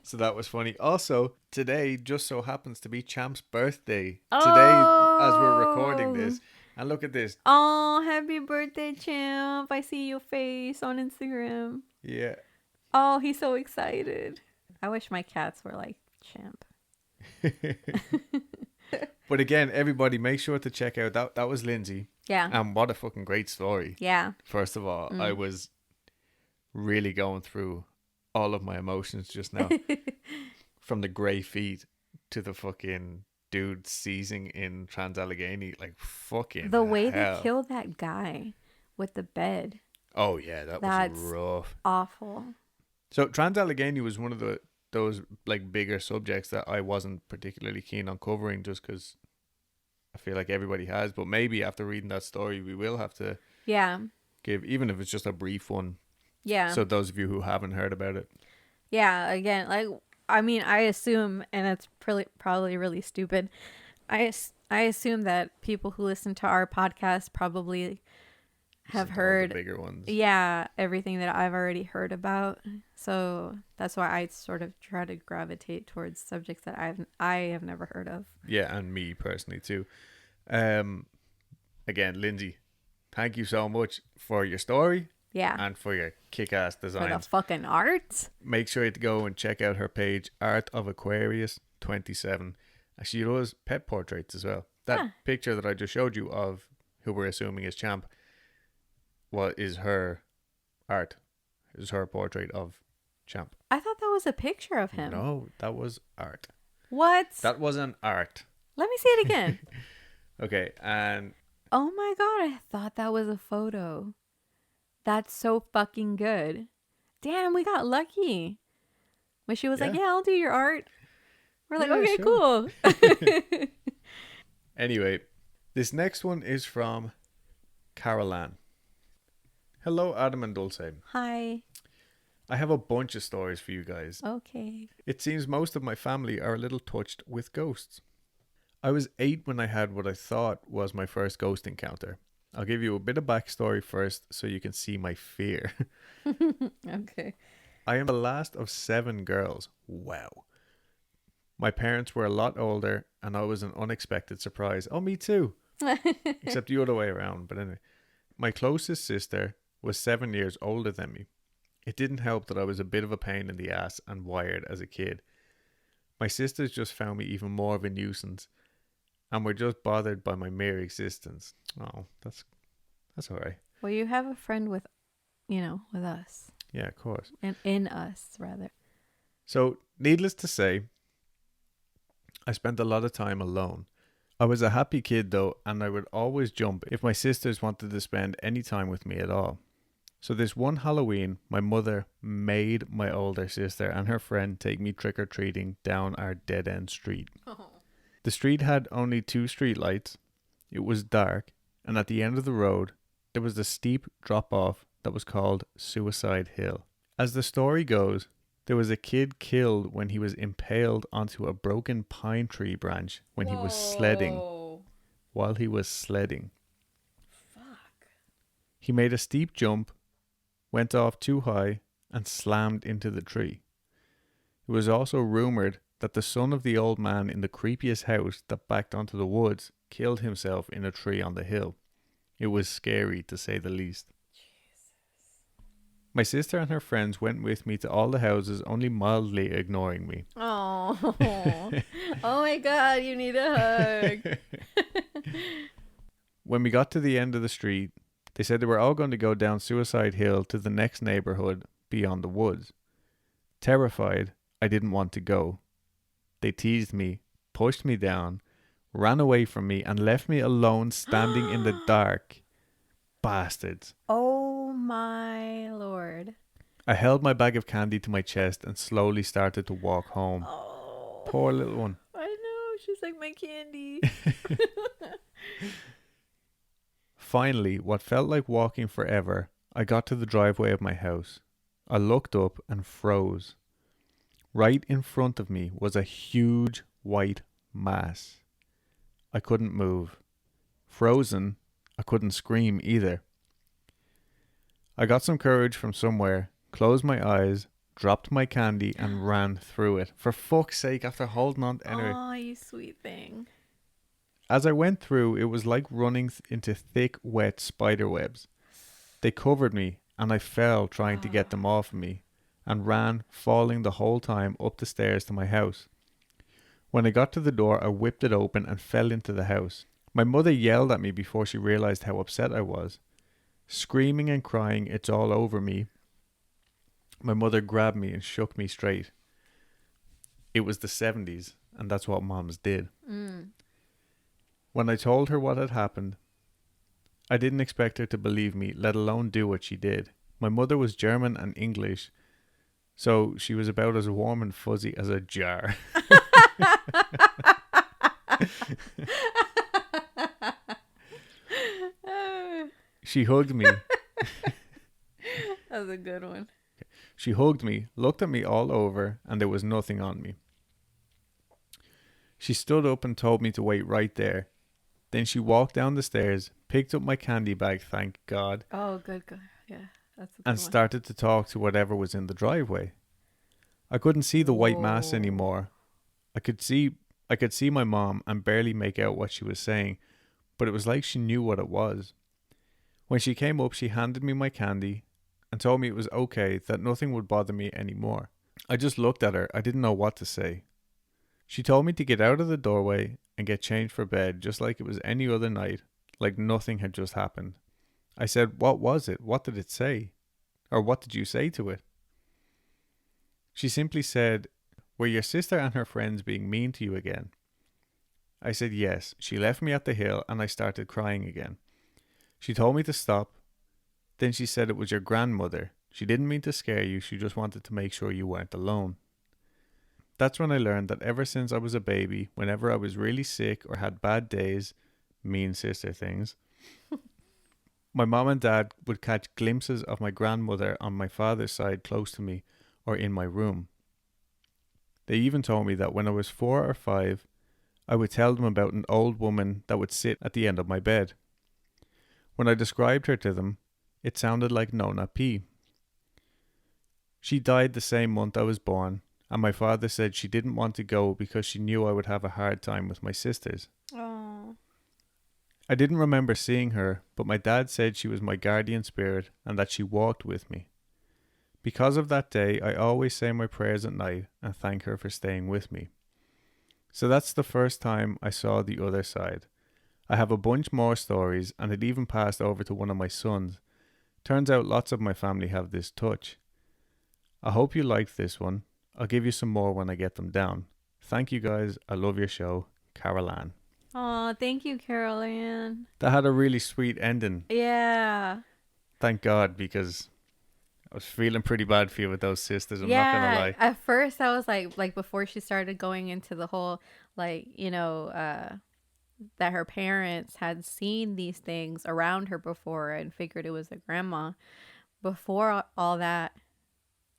So that was funny. Also, today just so happens to be Champ's birthday. Oh. Today, as we're recording this. And look at this. Oh, happy birthday, Champ. I see your face on Instagram. Yeah. Oh, he's so excited. I wish my cats were like Champ. But again, everybody make sure to check out that was Lindsay. Yeah. And what a fucking great story. Yeah. First of all, I was really going through all of my emotions just now. From the grey feet to the fucking dude seizing in Trans-Allegheny. Like fucking the way hell. they killed that guy with the bed. Oh yeah, that's was rough. Awful. So Trans-Allegheny was one of those like bigger subjects that I wasn't particularly keen on covering just because I feel like everybody has. But maybe after reading that story, we will have to give, even if it's just a brief one. Yeah. So those of you who haven't heard about it. Yeah, again, like, I mean, I assume, and it's probably really stupid, I assume that people who listen to our podcast probably have heard all the bigger ones. Yeah, everything that I've already heard about. So that's why I sort of try to gravitate towards subjects that I have never heard of. Yeah, and me personally too. Again, Lindsay, thank you so much for your story. Yeah. And for your kick-ass designs. For the fucking art. Make sure to go and check out her page, Art of Aquarius 27. She does pet portraits as well. That picture that I just showed you of who we're assuming is Champ, is her art. Is her portrait of Champ. I thought that was a picture of him. No, that was art. What? That was an art. Let me see it again. Okay, and... Oh my god, I thought that was a photo. That's so fucking good. Damn, we got lucky. When she was like, yeah, I'll do your art. We're like, okay, sure. Cool. Anyway, this next one is from Carylann. Hello, Adam and Dulce. Hi. I have a bunch of stories for you guys. Okay. It seems most of my family are a little touched with ghosts. I was 8 when I had what I thought was my first ghost encounter. I'll give you a bit of backstory first so you can see my fear. Okay. I am the last of 7 girls. Wow. My parents were a lot older and I was an unexpected surprise. Oh, me too. Except the other way around. But anyway, my closest sister was 7 years older than me. It didn't help that I was a bit of a pain in the ass and wired as a kid. My sisters just found me even more of a nuisance and were just bothered by my mere existence. Oh, that's all right. Well, you have a friend with us. Yeah, of course. And in us, rather. So, needless to say, I spent a lot of time alone. I was a happy kid though, and I would always jump if my sisters wanted to spend any time with me at all. So this one Halloween, my mother made my older sister and her friend take me trick-or-treating down our dead-end street. Oh. The street had only 2 street lights. It was dark, and at the end of the road, there was a steep drop-off that was called Suicide Hill. As the story goes, there was a kid killed when he was impaled onto a broken pine tree branch when he was sledding. While he was sledding. Fuck. He made a steep jump, went off too high, and slammed into the tree. It was also rumored that the son of the old man in the creepiest house that backed onto the woods killed himself in a tree on the hill. It was scary, to say the least. Jesus. My sister and her friends went with me to all the houses, only mildly ignoring me. Oh, oh my God, you need a hug. When we got to the end of the street, they said they were all going to go down Suicide Hill to the next neighborhood beyond the woods. Terrified, I didn't want to go. They teased me, pushed me down, ran away from me, and left me alone standing in the dark. Bastards. Oh my Lord. I held my bag of candy to my chest and slowly started to walk home. Oh. Poor little one. I know, she's like my candy. Finally, what felt like walking forever, I got to the driveway of my house. I looked up and froze. Right in front of me was a huge white mass. I couldn't move. Frozen, I couldn't scream either. I got some courage from somewhere, closed my eyes, dropped my candy, and ran through it. For fuck's sake, after holding on to anyway. Oh, you sweet thing. As I went through, it was like running into thick, wet spider webs. They covered me, and I fell trying to get them off of me, and ran, falling the whole time up the stairs to my house. When I got to the door, I whipped it open and fell into the house. My mother yelled at me before she realized how upset I was. Screaming and crying, "It's all over me," my mother grabbed me and shook me straight. It was the 70s, and that's what moms did. When I told her what had happened, I didn't expect her to believe me, let alone do what she did. My mother was German and English, so she was about as warm and fuzzy as a jar. She hugged me. was a good one. She hugged me, looked at me all over, and there was nothing on me. She stood up and told me to wait right there. Then she walked down the stairs, picked up my candy bag, thank God, Oh, good. Yeah, that's a good and one. started to talk to whatever was in the driveway. I couldn't see the white mass Whoa. anymore. I could see my mom and barely make out what she was saying, but it was like she knew what it was. When she came up, she handed me my candy and told me it was okay, that nothing would bother me anymore. I just looked at her. I didn't know what to say. She told me to get out of the doorway and get changed for bed, just like it was any other night, like nothing had just happened. I said, "What was it? What did it say? Or what did you say to it?" She simply said, "Were your sister and her friends being mean to you again?" I said yes. She left me at the hill and I started crying again. She told me to stop. Then she said it was your grandmother. She didn't mean to scare you. She just wanted to make sure you weren't alone. That's when I learned that ever since I was a baby, whenever I was really sick or had bad days, mean sister things, my mom and dad would catch glimpses of my grandmother on my father's side close to me or in my room. They even told me that when I was 4 or 5, I would tell them about an old woman that would sit at the end of my bed. When I described her to them, it sounded like Nona P. She died the same month I was born, and my father said she didn't want to go because she knew I would have a hard time with my sisters. Oh. I didn't remember seeing her, but my dad said she was my guardian spirit and that she walked with me. Because of that day, I always say my prayers at night and thank her for staying with me. So that's the first time I saw the other side. I have a bunch more stories, and it even passed over to one of my sons. Turns out lots of my family have this touch. I hope you liked this one. I'll give you some more when I get them down. Thank you guys. I love your show. Carylann. Oh, thank you, Caroline. That had a really sweet ending. Yeah. Thank God, because I was feeling pretty bad for you with those sisters. I'm not gonna lie. At first I was like before she started going into the whole, that her parents had seen these things around her before and figured it was a grandma. Before all that,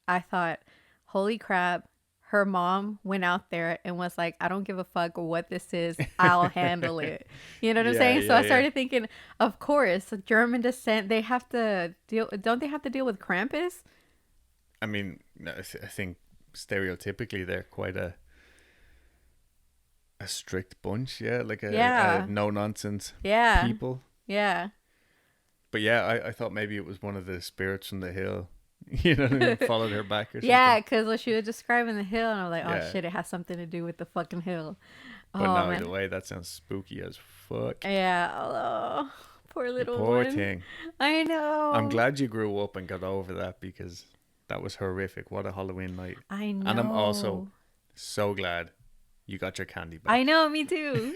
I thought, holy crap, her mom went out there and was like, I don't give a fuck what this is. I'll handle it. You know what I'm saying? So I started thinking, of course, German descent, they have to don't they have to deal with Krampus? I mean, I think stereotypically they're quite a strict bunch, like a no nonsense people. Yeah. But yeah, I thought maybe it was one of the spirits from the hill, you know what I mean? Followed her back or something. Yeah, because when she was describing the hill, and I was like, oh Yeah. shit, it has something to do with the fucking hill. But no, either way, that sounds spooky as fuck. Yeah, oh, poor little Poor one. thing. I know. I'm glad you grew up and got over that, because that was horrific. What a Halloween night. I know. And I'm also so glad you got your candy back. I know, me too.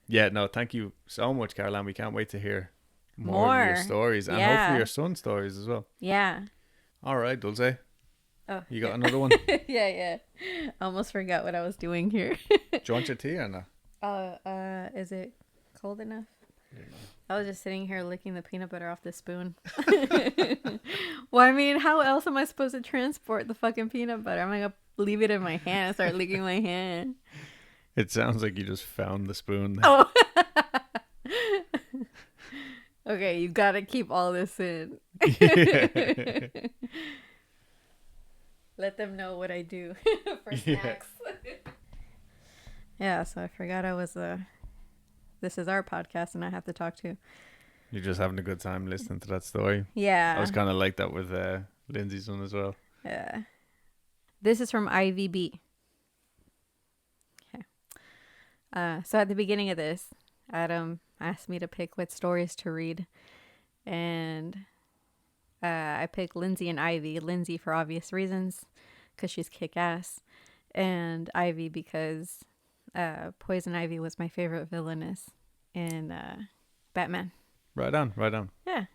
Yeah, no, thank you so much, Caroline. We can't wait to hear more of your stories, and hopefully your son's stories as well. Yeah. All right, Dulce. Oh, You got another one? yeah. I almost forgot what I was doing here. Do you want your tea or not? Is it cold enough? I was just sitting here licking the peanut butter off the spoon. Well, I mean, how else am I supposed to transport the fucking peanut butter? I'm gonna leave it in my hand and start licking my hand. It sounds like you just found the spoon. Oh. Okay, you gotta keep all this in. Let them know what I do for snacks. Yeah, so I forgot I was this is our podcast and I have to talk to. You're just having a good time listening to that story. Yeah. I was kind of like that with Lindsay's one as well. Yeah. This is from IVB. Okay. So at the beginning of this, Adam asked me to pick what stories to read. And I picked Lindsay and Ivy. Lindsay for obvious reasons, because she's kick-ass. And Ivy because Poison Ivy was my favorite villainess in Batman. Right on. Yeah.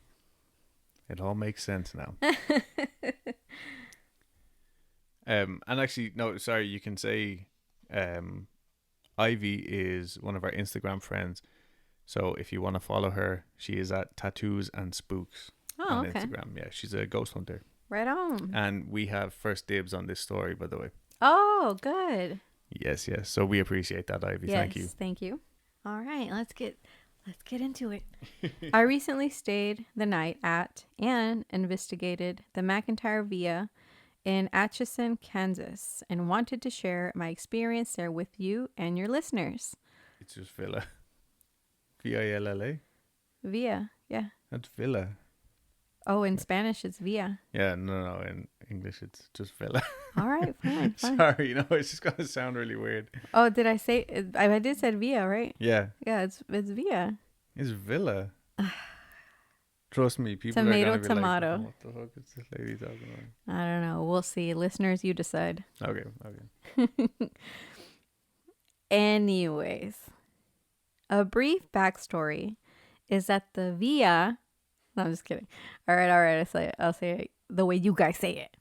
It all makes sense now. And actually, no, sorry, you can say Ivy is one of our Instagram friends. So if you want to follow her, she is at Tattoos and Spooks. Oh, on okay. Instagram. Yeah, she's a ghost hunter. Right on. And we have first dibs on this story, by the way. Oh, good. Yes, yes. So we appreciate that, Ivy. Yes, Thank you. thank you. All right, let's get into it. I recently stayed the night at and investigated the McIntyre Villa in Atchison, Kansas, and wanted to share my experience there with you and your listeners. It's just Villa. Villa. Villa, yeah. That's Villa. Oh, in Spanish it's Villa. Yeah, no. In English, it's just Villa. All right, fine. Sorry, it's just gonna sound really weird. Oh, did I say? I did said Villa, right? Yeah, Yeah, it's Villa. it's Villa. Trust me, people Tomato, are gonna be tomato. like, "What the fuck is this lady talking about?" I don't know. We'll see. Listeners, you decide. Okay. Anyways, a brief backstory is that the Villa. No, I'm just kidding. All right. I'll say it the way you guys say it.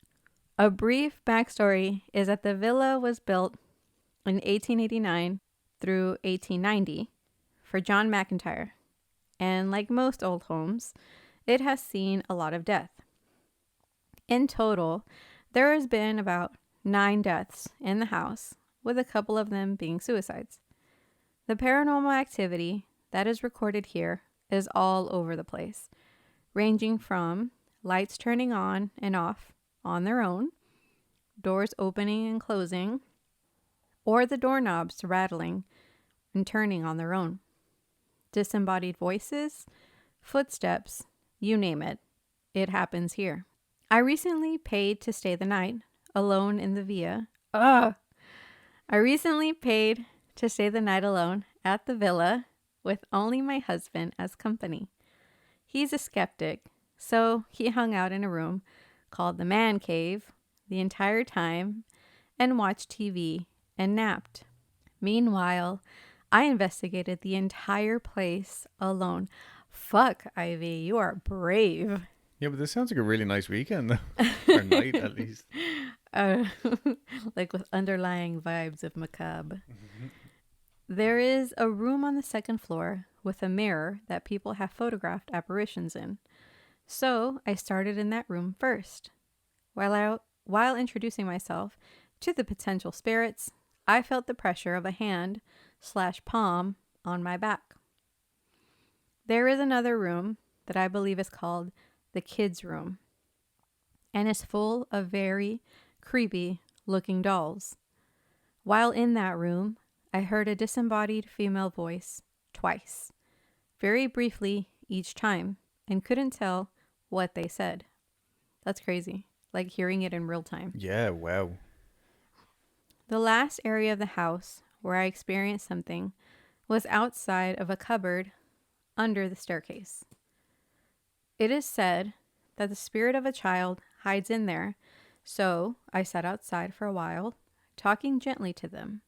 A brief backstory is that the villa was built in 1889 through 1890 for John McIntyre. And like most old homes, it has seen a lot of death. In total, there has been about 9 deaths in the house, with a couple of them being suicides. The paranormal activity that is recorded here is all over the place, ranging from lights turning on and off on their own, doors opening and closing, or the doorknobs rattling and turning on their own. Disembodied voices, footsteps, you name it. It happens here. I recently paid to stay the night alone in the villa. I recently paid to stay the night alone at the villa with only my husband as company. He's a skeptic, so he hung out in a room called the man cave the entire time and watched TV and napped. Meanwhile, I investigated the entire place alone. Fuck, Ivy, you are brave. Yeah, but this sounds like a really nice weekend, though. Or night, at least. Like with underlying vibes of macabre. There is a room on the second floor with a mirror that people have photographed apparitions in. So I started in that room first. While introducing myself to the potential spirits, I felt the pressure of a hand/palm on my back. There is another room that I believe is called the kids' room and is full of very creepy looking dolls. While in that room, I heard a disembodied female voice twice, very briefly each time, and couldn't tell what they said. That's crazy, like hearing it in real time. Yeah, wow. The last area of the house where I experienced something was outside of a cupboard under the staircase. It is said that the spirit of a child hides in there, so I sat outside for a while, talking gently to them.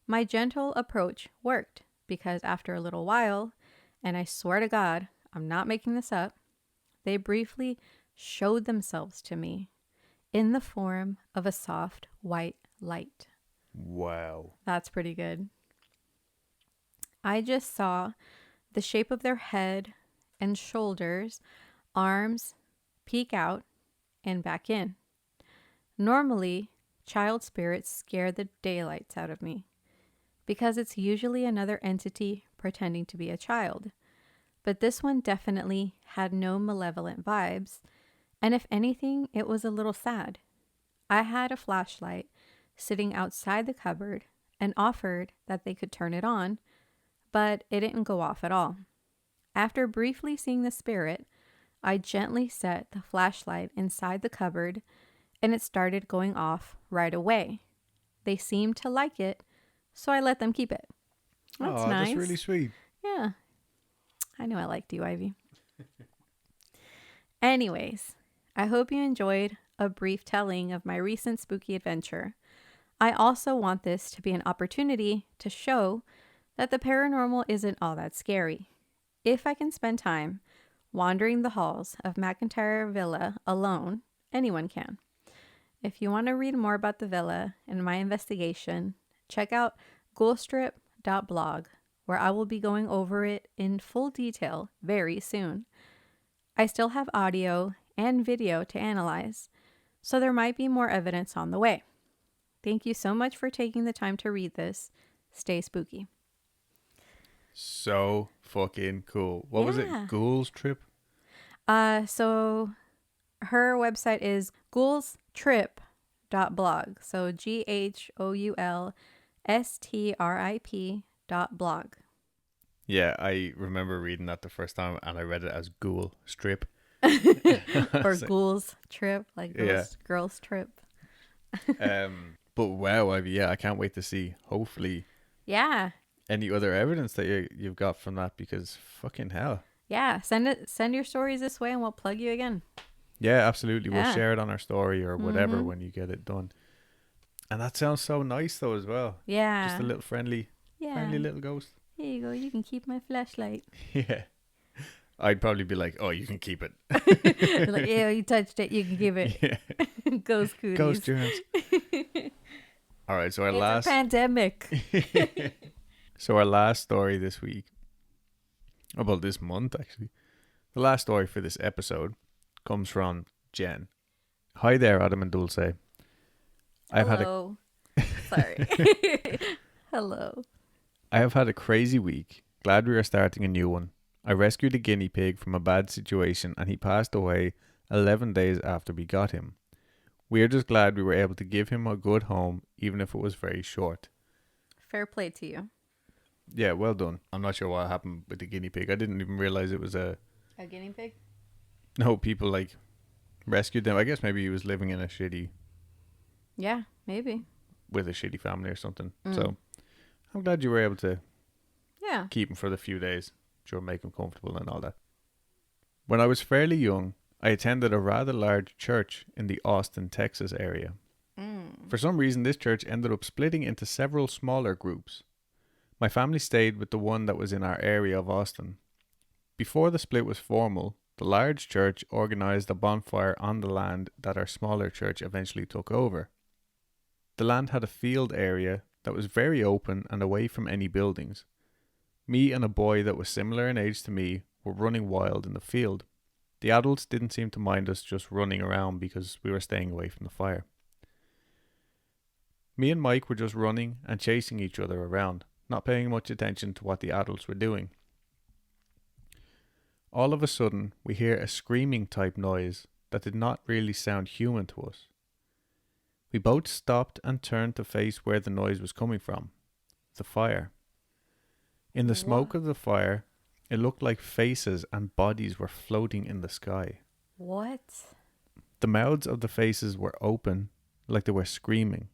My gentle approach worked because after a little while, and I swear to God, I'm not making this up, they briefly showed themselves to me in the form of a soft white light. Wow. That's pretty good. I just saw the shape of their head and shoulders, arms peek out and back in. Normally, child spirits scare the daylights out of me because it's usually another entity pretending to be a child. But this one definitely had no malevolent vibes, and if anything, it was a little sad. I had a flashlight sitting outside the cupboard and offered that they could turn it on, but it didn't go off at all. After briefly seeing the spirit, I gently set the flashlight inside the cupboard and it started going off right away. They seemed to like it, so I let them keep it. That's nice. That's really sweet. Yeah. I knew I liked you, Ivy. Anyways, I hope you enjoyed a brief telling of my recent spooky adventure. I also want this to be an opportunity to show that the paranormal isn't all that scary. If I can spend time wandering the halls of McIntyre Villa alone, anyone can. If you want to read more about the villa and my investigation, check out ghoulstrip.blog, where I will be going over it in full detail very soon. I still have audio and video to analyze, so there might be more evidence on the way. Thank you so much for taking the time to read this. Stay spooky. So fucking cool. What was it? Yeah. Ghouls Trip? So her website is ghoulstrip.blog. So GHOULSTRIP.blog. Yeah, I remember reading that the first time and I read it as Ghoul Strip. Or Ghouls Trip, like girls trip. But wow, Ivy, I can't wait to see, hopefully, any other evidence that you've got from that, because fucking hell. Yeah, send your stories this way and we'll plug you again. Yeah, absolutely. We'll share it on our story or whatever when you get it done. And that sounds so nice though as well. Yeah. Just a little friendly little ghost. Here you go. You can keep my flashlight. Yeah. I'd probably be like, oh, you can keep it. Like, yeah, you touched it. You can keep it. Yeah. Ghost cooties. Ghost germs. All right. So It's a pandemic. So our last story this week, about this month actually, the last story for this episode comes from Jen. Hi there, Adam and Dulce. Hello. Sorry. Hello. I have had a crazy week. Glad we are starting a new one. I rescued a guinea pig from a bad situation and he passed away 11 days after we got him. We are just glad we were able to give him a good home, even if it was very short. Fair play to you. Yeah, well done. I'm not sure what happened with the guinea pig. I didn't even realize it was a guinea pig? No, people like rescued them. I guess maybe he was living in a shitty... Yeah, maybe. With a shitty family or something. So I'm glad you were able to keep him for the few days. Sure, make him comfortable and all that. When I was fairly young, I attended a rather large church in the Austin, Texas area. For some reason, this church ended up splitting into several smaller groups. My family stayed with the one that was in our area of Austin. Before the split was formal, the large church organized a bonfire on the land that our smaller church eventually took over. The land had a field area that was very open and away from any buildings. Me and a boy that was similar in age to me were running wild in the field. The adults didn't seem to mind us just running around because we were staying away from the fire. Me and Mike were just running and chasing each other around, not paying much attention to what the adults were doing. All of a sudden, we hear a screaming type noise that did not really sound human to us. We both stopped and turned to face where the noise was coming from. The fire. In the smoke of the fire, it looked like faces and bodies were floating in the sky. What? The mouths of the faces were open, like they were screaming.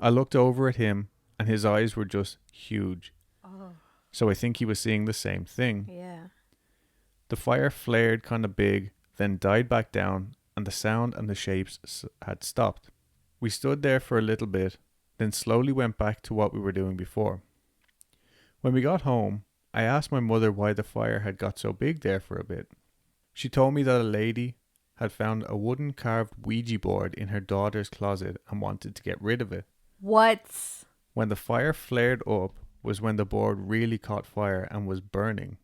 I looked over at him, and his eyes were just huge. Oh. So I think he was seeing the same thing. Yeah. The fire flared kind of big, then died back down, and the sound and the shapes had stopped. We stood there for a little bit, then slowly went back to what we were doing before. When we got home, I asked my mother why the fire had got so big there for a bit. She told me that a lady had found a wooden carved Ouija board in her daughter's closet and wanted to get rid of it. What? When the fire flared up was when the board really caught fire and was burning.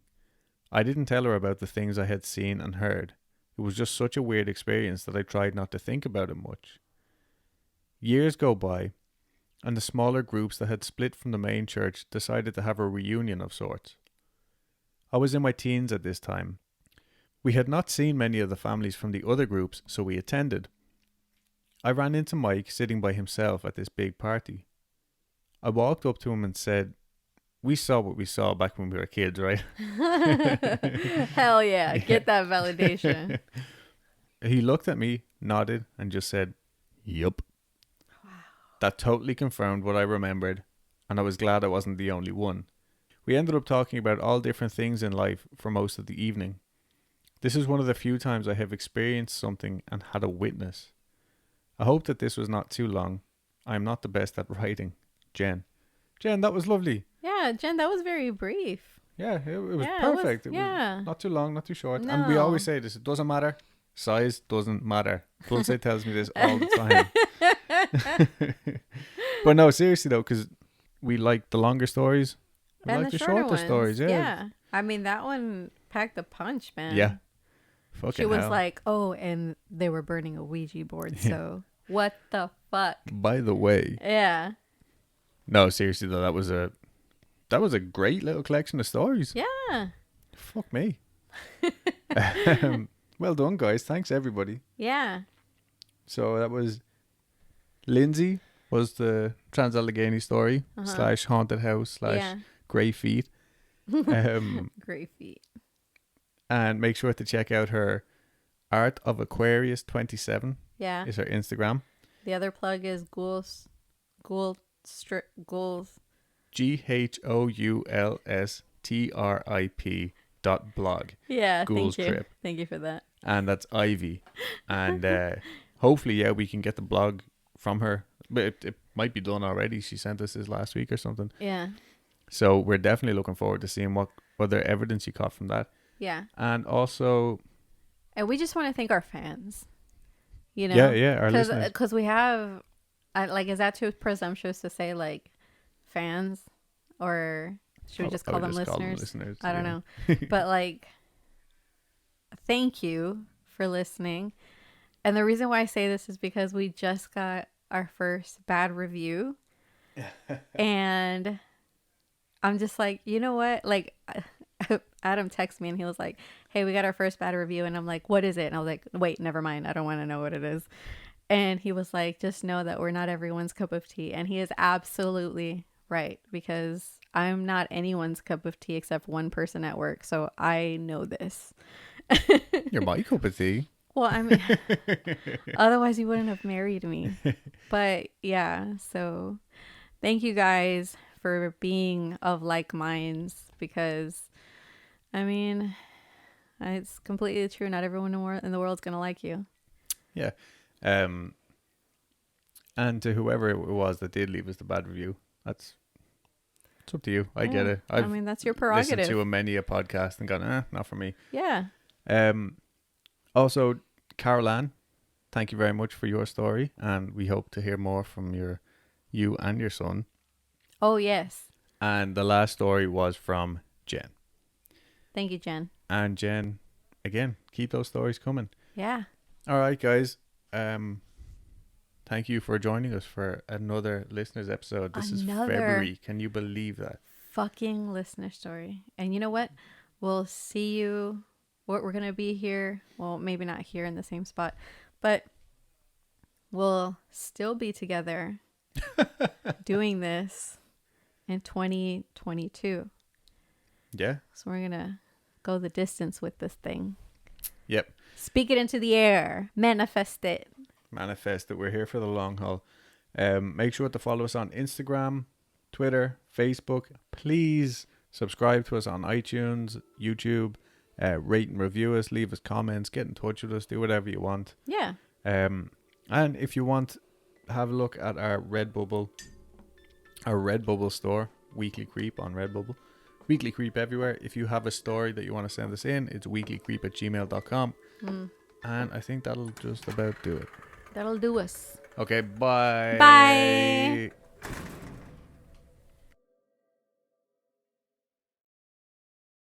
I didn't tell her about the things I had seen and heard. It was just such a weird experience that I tried not to think about it much. Years go by, and the smaller groups that had split from the main church decided to have a reunion of sorts. I was in my teens at this time. We had not seen many of the families from the other groups, so we attended. I ran into Mike sitting by himself at this big party. I walked up to him and said, "We saw what we saw back when we were kids, right?" Hell yeah, get that validation. He looked at me, nodded, and just said, "Yup." Wow. That totally confirmed what I remembered, and I was glad I wasn't the only one. We ended up talking about all different things in life for most of the evening. This is one of the few times I have experienced something and had a witness. I hope that this was not too long. I am not the best at writing. Jen, that was lovely. Yeah, Jen, that was very brief. Yeah, it was perfect. It was not too long, not too short. No. And we always say this, it doesn't matter. Size doesn't matter. Dulce tells me this all the time. But no, seriously though, because we like the longer stories. We and like the shorter stories. Yeah. I mean, that one packed a punch, man. Yeah. Fucking She was hell. like, oh, and they were burning a Ouija board. So what the fuck? By the way, Yeah. no, seriously though, that was a great little collection of stories. Yeah. Fuck me. Well done, guys. Thanks, everybody. Yeah. So that was Lindsay was the Trans-Allegheny story / haunted house / grey feet. Great feet. And make sure to check out her Art of Aquarius 27 Yeah. is her Instagram. The other plug is ghouls. GHOULSTRIP.blog. Yeah. Ghouls Thank you. Trip. Thank you for that. And that's Ivy. And hopefully, we can get the blog from her. But it might be done already. She sent us this last week or something. Yeah. So we're definitely looking forward to seeing what other evidence you caught from that. Yeah. And also... And we just want to thank our fans. You know? Yeah, our listeners. Because we have... is that too presumptuous to say, like, fans? Or should we just call them listeners? I don't know. But, like, thank you for listening. And the reason why I say this is because we just got our first bad review. And I'm just like, you know what? Like, Adam texted me and he was like, hey, we got our first bad review. And I'm like, what is it? And I was like, wait, never mind. I don't want to know what it is. And he was like, just know that we're not everyone's cup of tea. And he is absolutely right, because I'm not anyone's cup of tea except one person at work. So I know this. You're my cup of tea. Well, I mean, otherwise you wouldn't have married me. But yeah, so thank you guys for being of like minds, because I mean, it's completely true. Not everyone in the world's going to like you. Yeah. And to whoever it was that did leave us the bad review, it's up to you. I get it. I mean, that's your prerogative. Listened to many a podcast and gone, not for me. Yeah. Also, Carylann, thank you very much for your story, and we hope to hear more from you and your son. Oh, yes. And the last story was from Jen. Thank you, Jen. And Jen, again, keep those stories coming. Yeah. All right, guys. Thank you for joining us for another listeners episode. This is February. Can you believe that? Fucking listener story. And you know what? We'll see you. We're going to be here. Well, maybe not here in the same spot, but we'll still be together doing this in 2022. Yeah. So we're going to go the distance with this thing. Yep. Speak it into the air. Manifest it. Manifest that we're here for the long haul. Make sure to follow us on Instagram, Twitter, Facebook. Please subscribe to us on iTunes, YouTube. Rate and review us, leave us comments, get in touch with us, do whatever you want. Yeah. And if you want, have a look at our Redbubble store, Weekly Creep on Redbubble. Weekly Creep everywhere. If you have a story that you want to send us in, it's weeklycreep@gmail.com. And I think that'll just about do it. That'll do us. Okay, bye. Bye.